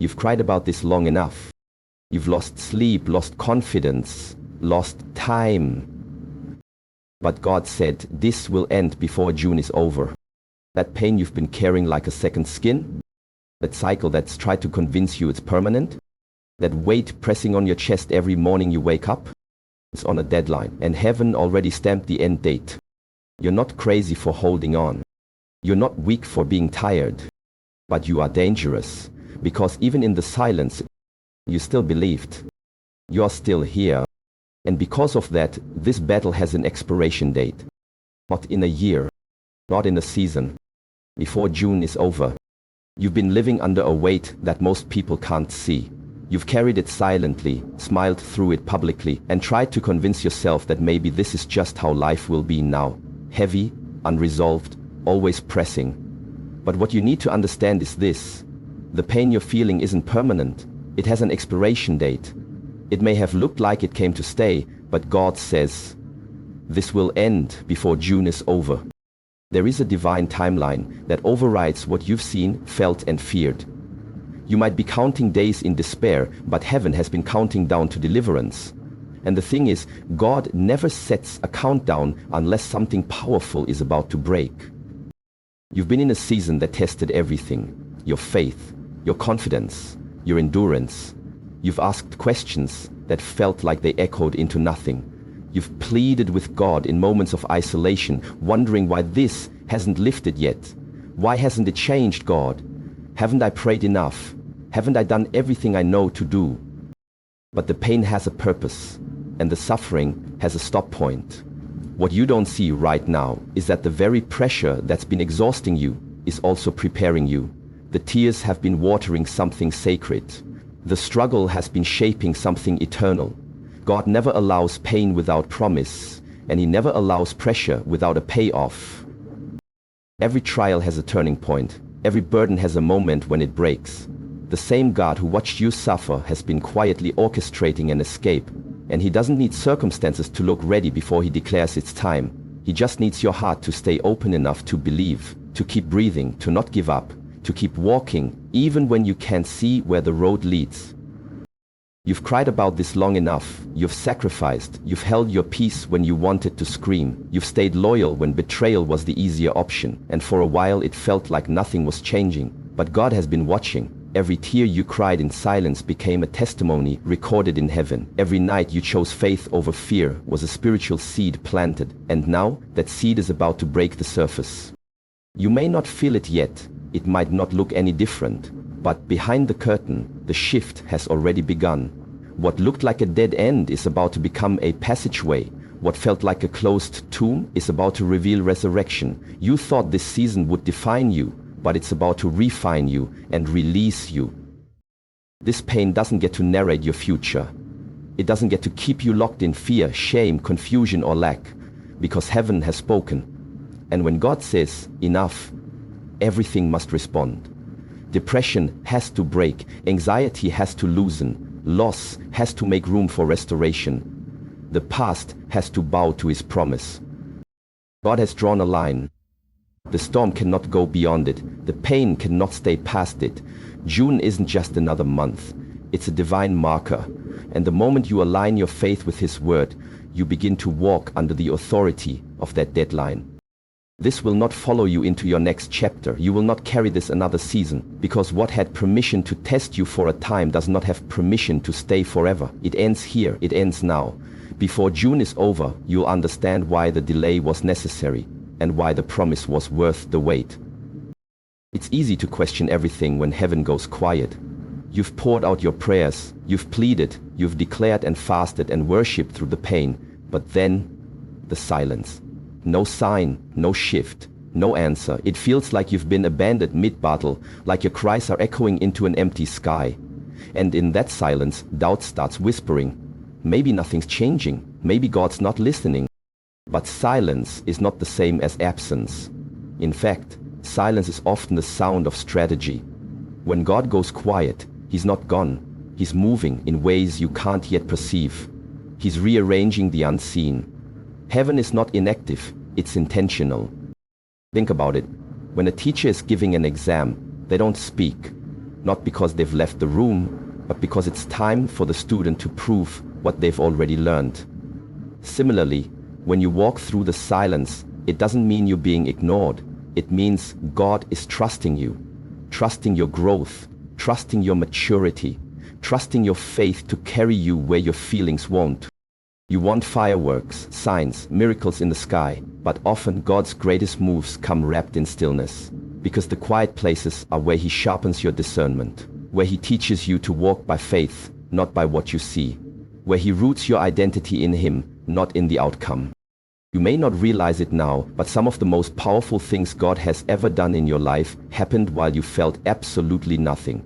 You've cried about this long enough. You've lost sleep, lost confidence, lost time. But God said, this will end before June is over. That pain you've been carrying like a second skin, that cycle that's tried to convince you it's permanent, that weight pressing on your chest every morning you wake up, it's on a deadline, and heaven already stamped the end date. You're not crazy for holding on. You're not weak for being tired. But you are dangerous, because even in the silence, you still believed. You're still here. And because of that, this battle has an expiration date. Not in a year, not in a season. Before June is over. You've been living under a weight that most people can't see. You've carried it silently, smiled through it publicly, and tried to convince yourself that maybe this is just how life will be now. Heavy, unresolved, always pressing. But what you need to understand is this. The pain you're feeling isn't permanent. It has an expiration date. It may have looked like it came to stay, but God says, this will end before June is over. There is a divine timeline that overrides what you've seen, felt, and feared. You might be counting days in despair, but heaven has been counting down to deliverance. And the thing is, God never sets a countdown unless something powerful is about to break. You've been in a season that tested everything. Your faith, your confidence, your endurance. You've asked questions that felt like they echoed into nothing. You've pleaded with God in moments of isolation, wondering why this hasn't lifted yet. Why hasn't it changed, God? Haven't I prayed enough? Haven't I done everything I know to do? But the pain has a purpose, and the suffering has a stop point. What you don't see right now is that the very pressure that's been exhausting you is also preparing you. The tears have been watering something sacred. The struggle has been shaping something eternal. God never allows pain without promise, and He never allows pressure without a payoff. Every trial has a turning point. Every burden has a moment when it breaks. The same God who watched you suffer has been quietly orchestrating an escape, and He doesn't need circumstances to look ready before He declares it's time. He just needs your heart to stay open enough to believe, to keep breathing, to not give up, to keep walking, even when you can't see where the road leads. You've cried about this long enough. You've sacrificed. You've held your peace when you wanted to scream. You've stayed loyal when betrayal was the easier option, and for a while it felt like nothing was changing. But God has been watching. Every tear you cried in silence became a testimony recorded in heaven. Every night you chose faith over fear was a spiritual seed planted, and now that seed is about to break the surface. You may not feel it yet. It might not look any different. But behind the curtain, the shift has already begun. What looked like a dead end is about to become a passageway. What felt like a closed tomb is about to reveal resurrection. You thought this season would define you, but it's about to refine you and release you. This pain doesn't get to narrate your future. It doesn't get to keep you locked in fear, shame, confusion, or lack, because heaven has spoken. And when God says, enough, everything must respond. Depression has to break, anxiety has to loosen, loss has to make room for restoration. The past has to bow to His promise. God has drawn a line. The storm cannot go beyond it. The pain cannot stay past it. June isn't just another month. It's a divine marker. And the moment you align your faith with His word, you begin to walk under the authority of that deadline. This will not follow you into your next chapter. You will not carry this another season, because what had permission to test you for a time does not have permission to stay forever. It ends here. It ends now. Before June is over, you'll understand why the delay was necessary and why the promise was worth the wait. It's easy to question everything when heaven goes quiet. You've poured out your prayers, you've pleaded, you've declared and fasted and worshipped through the pain, but then the silence. No sign, no shift, no answer. It feels like you've been abandoned mid-battle, like your cries are echoing into an empty sky. And in that silence, doubt starts whispering. Maybe nothing's changing. Maybe God's not listening. But silence is not the same as absence. In fact, silence is often the sound of strategy. When God goes quiet, He's not gone. He's moving in ways you can't yet perceive. He's rearranging the unseen. Heaven is not inactive, it's intentional. Think about it. When a teacher is giving an exam, they don't speak. not because they've left the room, but because it's time for the student to prove what they've already learned. Similarly, when you walk through the silence, it doesn't mean you're being ignored. It means God is trusting you, trusting your growth, trusting your maturity, trusting your faith to carry you where your feelings won't. You want fireworks, signs, miracles in the sky, but often God's greatest moves come wrapped in stillness, because the quiet places are where He sharpens your discernment, where He teaches you to walk by faith, not by what you see, where He roots your identity in Him, not in the outcome. You may not realize it now, but some of the most powerful things God has ever done in your life happened while you felt absolutely nothing.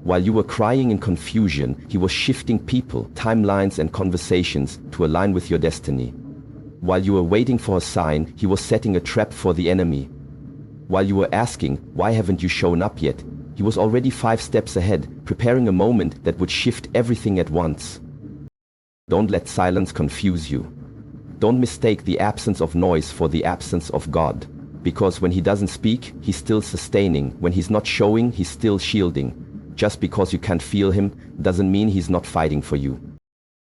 While you were crying in confusion, He was shifting people, timelines, and conversations to align with your destiny. While you were waiting for a sign, He was setting a trap for the enemy. While you were asking, "Why haven't you shown up yet?" He was already 5 steps ahead, preparing a moment that would shift everything at once. Don't let silence confuse you. Don't mistake the absence of noise for the absence of God. Because when He doesn't speak, He's still sustaining. When He's not showing, He's still shielding. Just because you can't feel Him doesn't mean He's not fighting for you.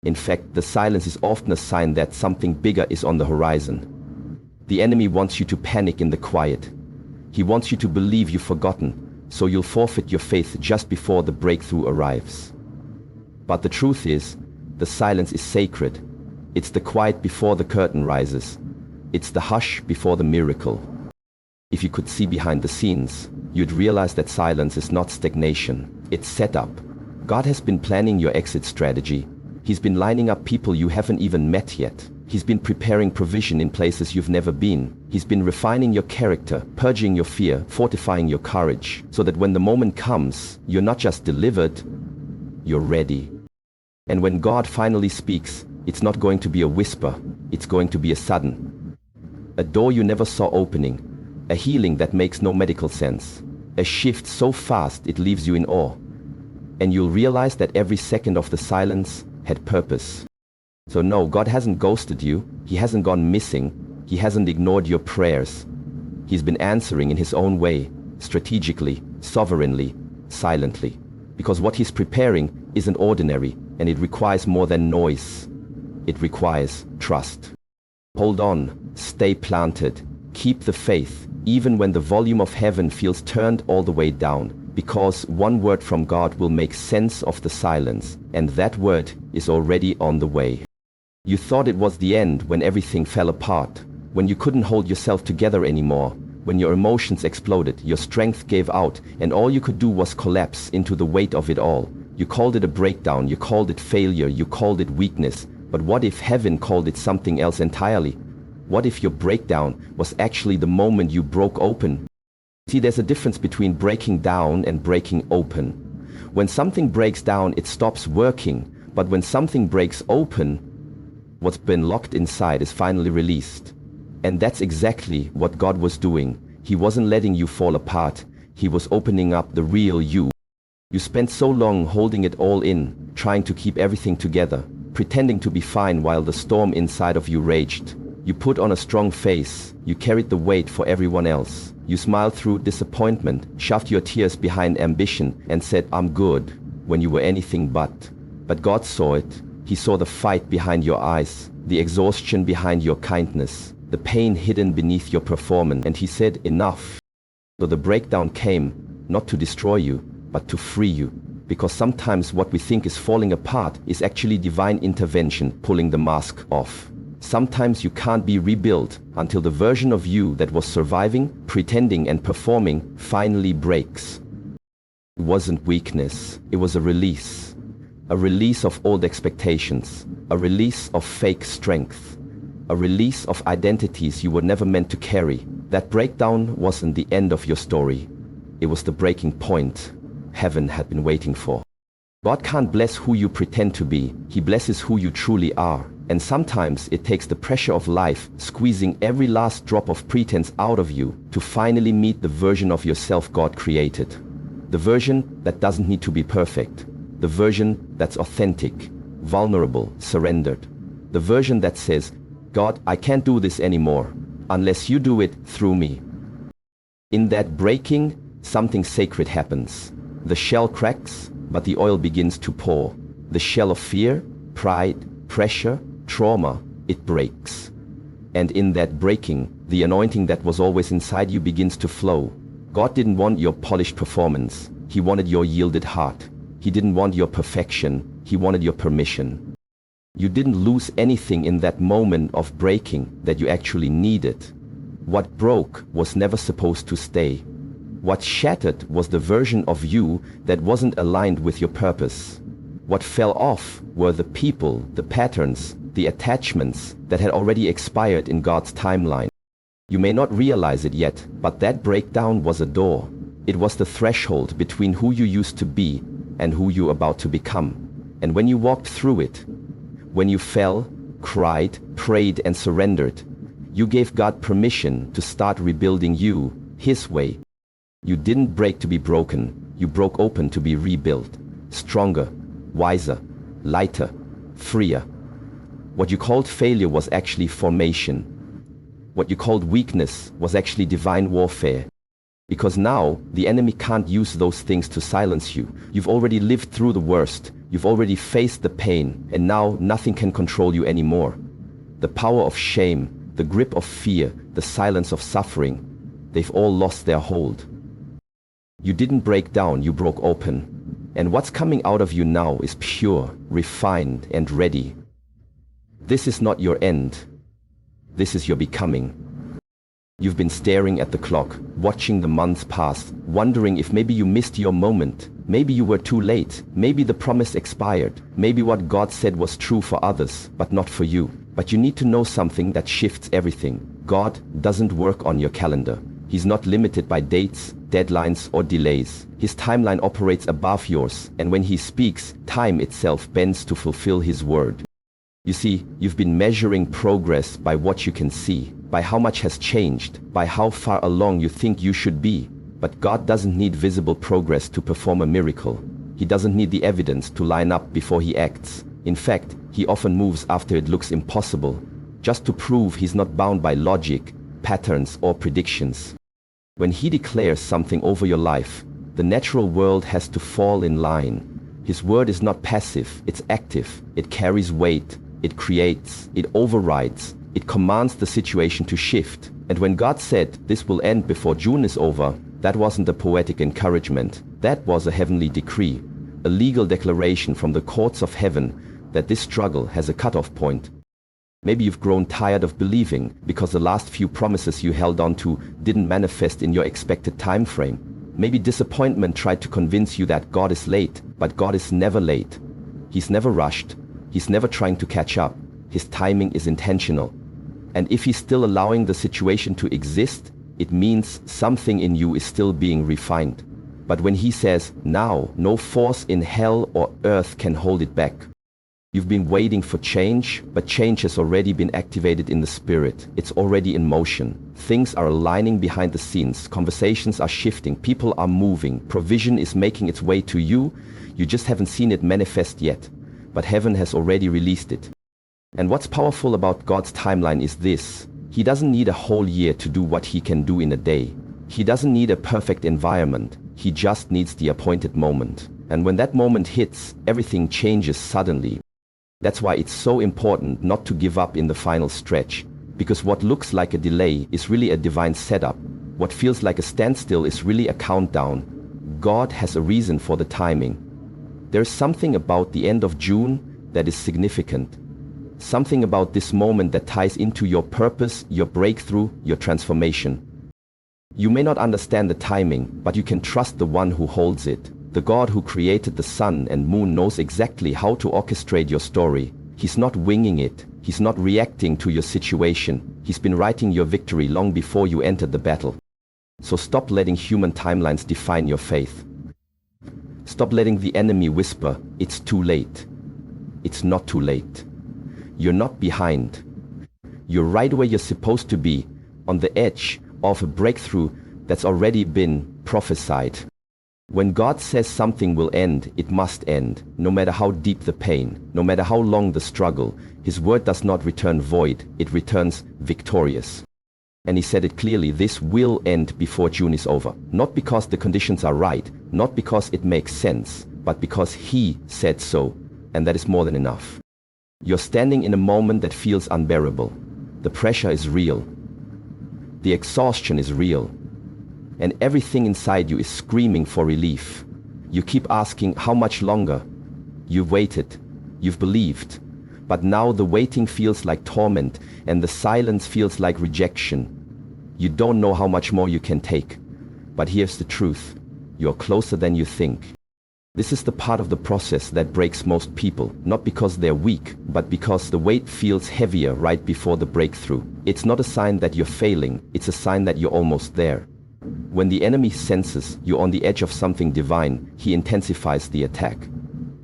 In fact, the silence is often a sign that something bigger is on the horizon. The enemy wants you to panic in the quiet. He wants you to believe you've forgotten, so you'll forfeit your faith just before the breakthrough arrives. But the truth is, the silence is sacred. It's the quiet before the curtain rises. It's the hush before the miracle. If you could see behind the scenes, you'd realize that silence is not stagnation. It's setup. God has been planning your exit strategy. He's been lining up people you haven't even met yet. He's been preparing provision in places you've never been. He's been refining your character, purging your fear, fortifying your courage, so that when the moment comes, you're not just delivered, you're ready. And when God finally speaks, it's not going to be a whisper, it's going to be a sudden. A door you never saw opening, a healing that makes no medical sense, a shift so fast it leaves you in awe. And you'll realize that every second of the silence had purpose. So no, God hasn't ghosted you, He hasn't gone missing, He hasn't ignored your prayers. He's been answering in His own way, strategically, sovereignly, silently. Because what He's preparing isn't ordinary, and it requires more than noise. It requires trust. Hold on, stay planted, keep the faith, even when the volume of heaven feels turned all the way down, because one word from God will make sense of the silence, and that word is already on the way. You thought it was the end when everything fell apart, when you couldn't hold yourself together anymore, when your emotions exploded, your strength gave out, and all you could do was collapse into the weight of it all. You called it a breakdown, you called it failure, you called it weakness. But what if heaven called it something else entirely? What if your breakdown was actually the moment you broke open? See, there's a difference between breaking down and breaking open. When something breaks down, it stops working. But when something breaks open, what's been locked inside is finally released. And that's exactly what God was doing. He wasn't letting you fall apart. He was opening up the real you. You spent so long holding it all in, trying to keep everything together, pretending to be fine while the storm inside of you raged. You put on a strong face, you carried the weight for everyone else. You smiled through disappointment, shoved your tears behind ambition, and said, "I'm good," when you were anything but. But God saw it. He saw the fight behind your eyes, the exhaustion behind your kindness, the pain hidden beneath your performance, and He said, "Enough." So the breakdown came, not to destroy you, but to free you. Because sometimes what we think is falling apart is actually divine intervention pulling the mask off. Sometimes you can't be rebuilt until the version of you that was surviving, pretending, and performing finally breaks. It wasn't weakness, it was a release. A release of old expectations, a release of fake strength, a release of identities you were never meant to carry. That breakdown wasn't the end of your story. It was the breaking point heaven had been waiting for. God can't bless who you pretend to be. He blesses who you truly are. And sometimes it takes the pressure of life, squeezing every last drop of pretense out of you to finally meet the version of yourself God created. The version that doesn't need to be perfect. The version that's authentic, vulnerable, surrendered. The version that says, "God, I can't do this anymore unless you do it through me." In that breaking, something sacred happens. The shell cracks, but the oil begins to pour. The shell of fear, pride, pressure, trauma, it breaks. And in that breaking, the anointing that was always inside you begins to flow. God didn't want your polished performance. He wanted your yielded heart. He didn't want your perfection. He wanted your permission. You didn't lose anything in that moment of breaking that you actually needed. What broke was never supposed to stay. What shattered was the version of you that wasn't aligned with your purpose. What fell off were the people, the patterns, the attachments that had already expired in God's timeline. You may not realize it yet, but that breakdown was a door. It was the threshold between who you used to be and who you're about to become. And when you walked through it, when you fell, cried, prayed, and surrendered, you gave God permission to start rebuilding you, His way. You didn't break to be broken. You broke open to be rebuilt. Stronger, wiser, lighter, freer. What you called failure was actually formation. What you called weakness was actually divine warfare. Because now, the enemy can't use those things to silence you. You've already lived through the worst. You've already faced the pain, and now nothing can control you anymore. The power of shame, the grip of fear, the silence of suffering, they've all lost their hold. You didn't break down, you broke open. And what's coming out of you now is pure, refined, and ready. This is not your end. This is your becoming. You've been staring at the clock, watching the months pass, wondering if maybe you missed your moment. Maybe you were too late. Maybe the promise expired. Maybe what God said was true for others, but not for you. But you need to know something that shifts everything. God doesn't work on your calendar. He's not limited by dates, deadlines, or delays. His timeline operates above yours, and when He speaks, time itself bends to fulfill His word. You see, you've been measuring progress by what you can see, by how much has changed, by how far along you think you should be. But God doesn't need visible progress to perform a miracle. He doesn't need the evidence to line up before He acts. In fact, He often moves after it looks impossible, just to prove He's not bound by logic, patterns, or predictions. When He declares something over your life, the natural world has to fall in line. His word is not passive, it's active. It carries weight. It creates, it overrides, it commands the situation to shift. And when God said, this will end before June is over, that wasn't a poetic encouragement. That was a heavenly decree, a legal declaration from the courts of heaven that this struggle has a cutoff point. Maybe you've grown tired of believing because the last few promises you held on to didn't manifest in your expected time frame. Maybe disappointment tried to convince you that God is late, but God is never late. He's never rushed. He's never trying to catch up. His timing is intentional. And if He's still allowing the situation to exist, it means something in you is still being refined. But when He says, now, no force in hell or earth can hold it back. You've been waiting for change, but change has already been activated in the spirit. It's already in motion. Things are aligning behind the scenes. Conversations are shifting. People are moving. Provision is making its way to you. You just haven't seen it manifest yet. But heaven has already released it. And what's powerful about God's timeline is this. He doesn't need a whole year to do what He can do in a day. He doesn't need a perfect environment. He just needs the appointed moment. And when that moment hits, everything changes suddenly. That's why it's so important not to give up in the final stretch. Because what looks like a delay is really a divine setup. What feels like a standstill is really a countdown. God has a reason for the timing. There's something about the end of June that is significant. Something about this moment that ties into your purpose, your breakthrough, your transformation. You may not understand the timing, but you can trust the one who holds it. The God who created the sun and moon knows exactly how to orchestrate your story. He's not winging it. He's not reacting to your situation. He's been writing your victory long before you entered the battle. So stop letting human timelines define your faith. Stop letting the enemy whisper, it's too late. It's not too late. You're not behind. You're right where you're supposed to be, on the edge of a breakthrough that's already been prophesied. When God says something will end, it must end, no matter how deep the pain, no matter how long the struggle. His word does not return void, it returns victorious. And He said it clearly, this will end before June is over. Not because the conditions are right, not because it makes sense, but because He said so, and that is more than enough. You're standing in a moment that feels unbearable. The pressure is real. The exhaustion is real. And everything inside you is screaming for relief. You keep asking, how much longer? You've waited. You've believed. But now the waiting feels like torment, and the silence feels like rejection. You don't know how much more you can take. But here's the truth. You're closer than you think. This is the part of the process that breaks most people, not because they're weak, but because the weight feels heavier right before the breakthrough. It's not a sign that you're failing, it's a sign that you're almost there. When the enemy senses you're on the edge of something divine, he intensifies the attack.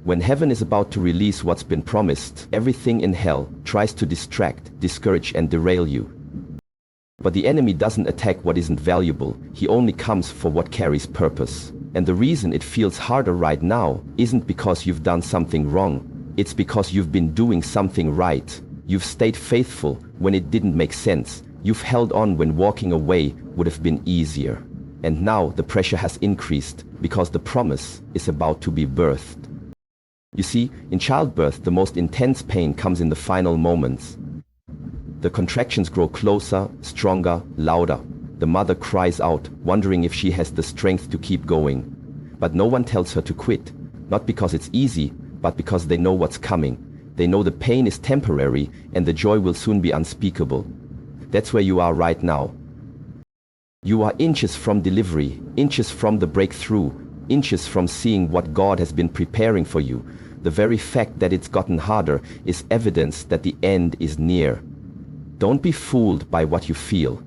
When heaven is about to release what's been promised, everything in hell tries to distract, discourage, and derail you. But the enemy doesn't attack what isn't valuable, he only comes for what carries purpose. And the reason it feels harder right now isn't because you've done something wrong, it's because you've been doing something right. You've stayed faithful when it didn't make sense. You've held on when walking away would have been easier. And now the pressure has increased because the promise is about to be birthed. You see, in childbirth, the most intense pain comes in the final moments. The contractions grow closer, stronger, louder. The mother cries out, wondering if she has the strength to keep going. But no one tells her to quit, not because it's easy, but because they know what's coming. They know the pain is temporary and the joy will soon be unspeakable. That's where you are right now. You are inches from delivery, inches from the breakthrough, inches from seeing what God has been preparing for you. The very fact that it's gotten harder is evidence that the end is near. Don't be fooled by what you feel.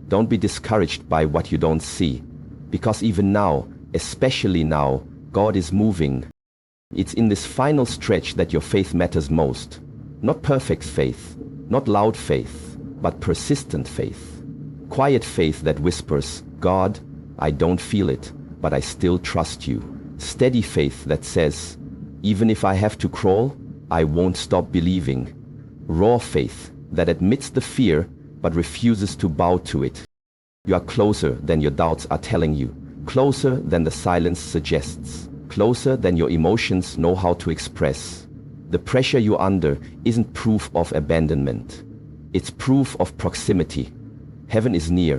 Don't be discouraged by what you don't see. Because even now, especially now, God is moving. It's in this final stretch that your faith matters most. Not perfect faith, not loud faith, but persistent faith. Quiet faith that whispers, God, I don't feel it, but I still trust you. Steady faith that says, even if I have to crawl, I won't stop believing. Raw faith that admits the fear but refuses to bow to it. You are closer than your doubts are telling you, closer than the silence suggests, closer than your emotions know how to express. The pressure you're under isn't proof of abandonment. It's proof of proximity. Heaven is near.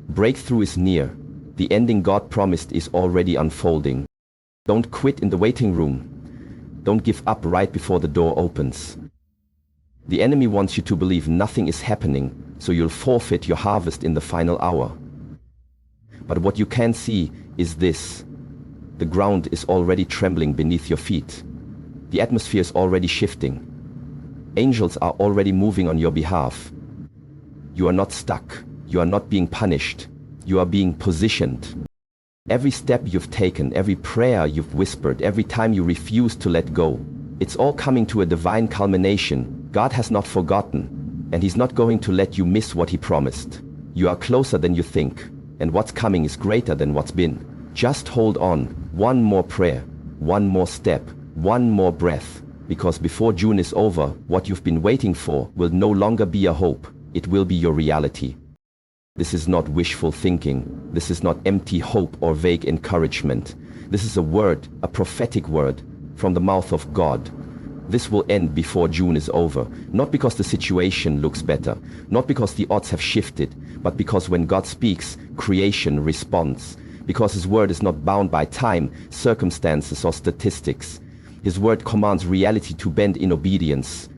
Breakthrough is near. The ending God promised is already unfolding. Don't quit in the waiting room. Don't give up right before the door opens. The enemy wants you to believe nothing is happening, so you'll forfeit your harvest in the final hour. But what you can see is this. The ground is already trembling beneath your feet. The atmosphere is already shifting. Angels are already moving on your behalf. You are not stuck. You are not being punished. You are being positioned. Every step you've taken, every prayer you've whispered, every time you refuse to let go, it's all coming to a divine culmination. God has not forgotten, and He's not going to let you miss what He promised. You are closer than you think, and what's coming is greater than what's been. Just hold on. One more prayer, one more step, one more breath, because before June is over, what you've been waiting for will no longer be a hope. It will be your reality. This is not wishful thinking. This is not empty hope or vague encouragement. This is a word, a prophetic word, from the mouth of God. This will end before June is over, not because the situation looks better, not because the odds have shifted, but because when God speaks, creation responds. Because His word is not bound by time, circumstances, or statistics. His word commands reality to bend in obedience.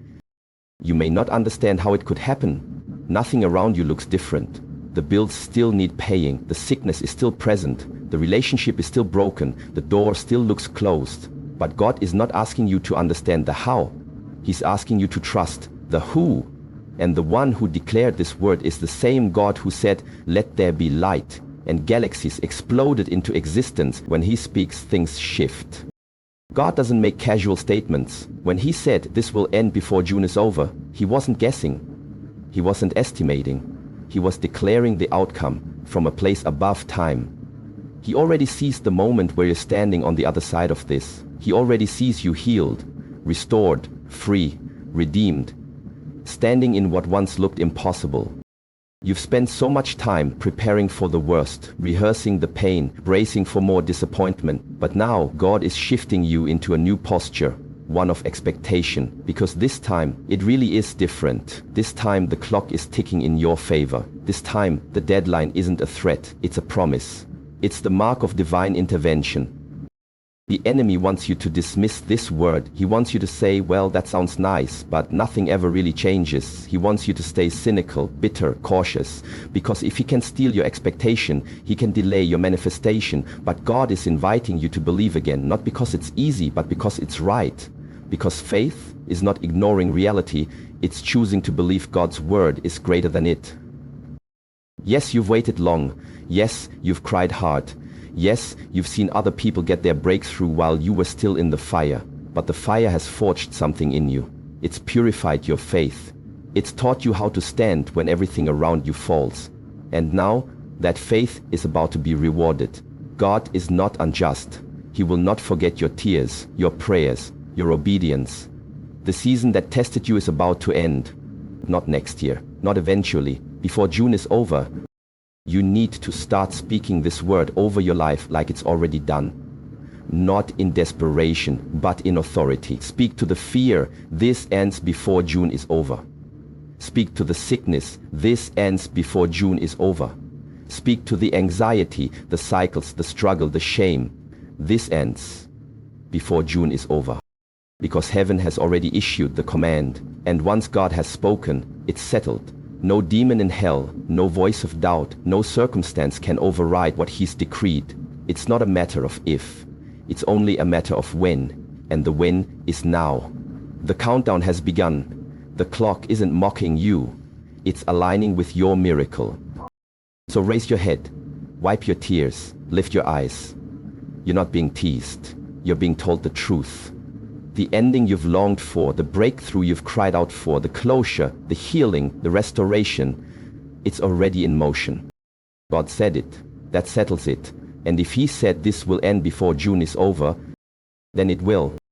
You may not understand how it could happen. Nothing around you looks different. The bills still need paying, the sickness is still present, the relationship is still broken, the door still looks closed. But God is not asking you to understand the how. He's asking you to trust the who. And the one who declared this word is the same God who said, "Let there be light," and galaxies exploded into existence. When He speaks, things shift. God doesn't make casual statements. When He said this will end before June is over, He wasn't guessing. He wasn't estimating. He was declaring the outcome from a place above time. He already sees the moment where you're standing on the other side of this. He already sees you healed, restored, free, redeemed, standing in what once looked impossible. You've spent so much time preparing for the worst, rehearsing the pain, bracing for more disappointment, but now God is shifting you into a new posture, one of expectation, because this time it really is different. This time the clock is ticking in your favor. This time the deadline isn't a threat, it's a promise. It's the mark of divine intervention. The enemy wants you to dismiss this word. He wants you to say, well, that sounds nice, but nothing ever really changes. He wants you to stay cynical, bitter, cautious, because if he can steal your expectation, he can delay your manifestation. But God is inviting you to believe again, not because it's easy, but because it's right. Because faith is not ignoring reality, it's choosing to believe God's word is greater than it. Yes, you've waited long. Yes, you've cried hard. Yes, you've seen other people get their breakthrough while you were still in the fire, but the fire has forged something in you. It's purified your faith. It's taught you how to stand when everything around you falls. And now, that faith is about to be rewarded. God is not unjust. He will not forget your tears, your prayers, your obedience. The season that tested you is about to end. Not next year, not eventually, before June is over. You need to start speaking this word over your life like it's already done. Not in desperation, but in authority. Speak to the fear, this ends before June is over. Speak to the sickness, this ends before June is over. Speak to the anxiety, the cycles, the struggle, the shame. This ends before June is over. Because heaven has already issued the command, and once God has spoken, it's settled. No demon in hell, no voice of doubt, no circumstance can override what he's decreed. It's not a matter of if, it's only a matter of when, and the when is now. The countdown has begun. The clock isn't mocking you, it's aligning with your miracle. So raise your head, wipe your tears, lift your eyes. You're not being teased, you're being told the truth. The ending you've longed for, the breakthrough you've cried out for, the closure, the healing, the restoration, it's already in motion. God said it, that settles it. And if he said this will end before June is over, then it will.